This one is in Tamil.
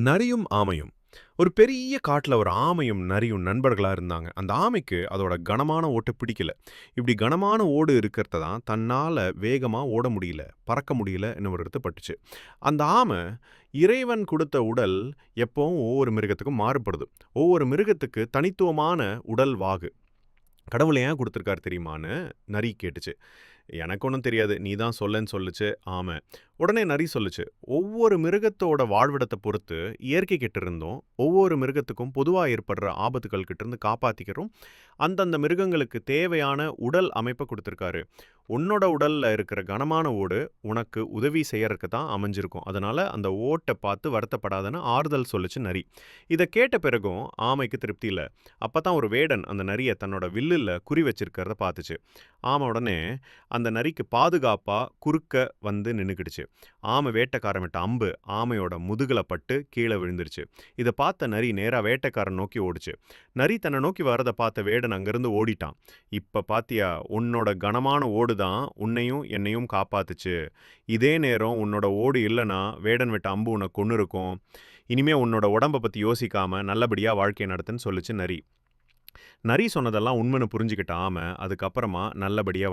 நரியும் ஆமையும். ஒரு பெரிய காட்டுல ஒரு ஆமையும் நரியும் நண்பர்களா இருந்தாங்க. அந்த ஆமைக்கு அதோட கனமான ஓட்டு பிடிக்கல. இப்படி கனமான ஓடு இருக்கிறத தான் தன்னால வேகமா ஓட முடியல, பறக்க முடியலன்னு ஒரு இடத்து பட்டுச்சு. அந்த ஆமை இறைவன் கொடுத்த உடல் எப்பவும் ஒவ்வொரு மிருகத்துக்கும் மாறுபடுது. ஒவ்வொரு மிருகத்துக்கு தனித்துவமான உடல் வாகு. கடவுள் ஏன் குடுத்துருக்காரு தெரியுமான்னு நரி கேட்டுச்சு. எனக்கு ஒண்ணும் தெரியாது. நீ தான் சொல்லேன்னு சொல்லுச்சு ஆம. உடனே நரி சொல்லுச்சு, ஒவ்வொரு மிருகத்தோட வாழ்விடத்த பொறுத்து இயற்கை கிட்ட இருந்தும், ஒவ்வொரு மிருகத்துக்கும் பொதுவா ஏற்படுற ஆபத்துகள் கிட்ட இருந்து காப்பாத்திக்கிறோம். அந்தந்த மிருகங்களுக்கு தேவையான உடல் அமைப்ப குடுத்துருக்காரு. உன்னோட உடல்ல இருக்கிற கனமான ஓடு உனக்கு உதவி செய்யறதுக்கு தான் அமைஞ்சிருக்கும். அதனால அந்த ஓட்ட பார்த்து வருத்தப்படாதன்னு ஆறுதல் சொல்லுச்சு நரி. இத கேட்ட பிறகும் ஆமைக்கு திருப்தி இல்ல. அப்பதான் ஒரு வேடன் அந்த நரிய தன்னோட வில்லுல குறி வச்சிருக்கிறத பார்த்துச்சு. ஆமை உடனே அந்த நரிக்கு பாதுகாப்பா குறுக்க வந்து நின்னுக்கிடுச்சு. ஆமை வேட்டைக்காரன் விட்ட அம்பு ஆமையோட முதுகுல பட்டு கீழே விழுந்துருச்சு. இத பார்த்த நரி நேரா வேட்டைக்காரன் நோக்கி ஓடுச்சு. நரி தன்னை நோக்கி வரத பார்த்த வேடன் அங்கிருந்து ஓடிட்டான். இப்ப பாத்தியா, உன்னோட கனமான ஓடு தான் உன்னையும் என்னையும் காப்பாத்துச்சு. இதே நேரம் உன்னோட ஓடு இல்லனா வேடன் விட்ட அம்பு உன்னை கொன்னுருக்கும். இனிமே உன்னோட உடம்ப பத்தி யோசிக்காம நல்லபடியா வாழ்க்கைய நடத்துன்னு சொல்லுச்சு நரி. நரி சொன்னதெல்லாம் உண்மைன்னு புரிஞ்சுக்கிட்ட ஆமை அதுக்கப்புறமா நல்லபடியா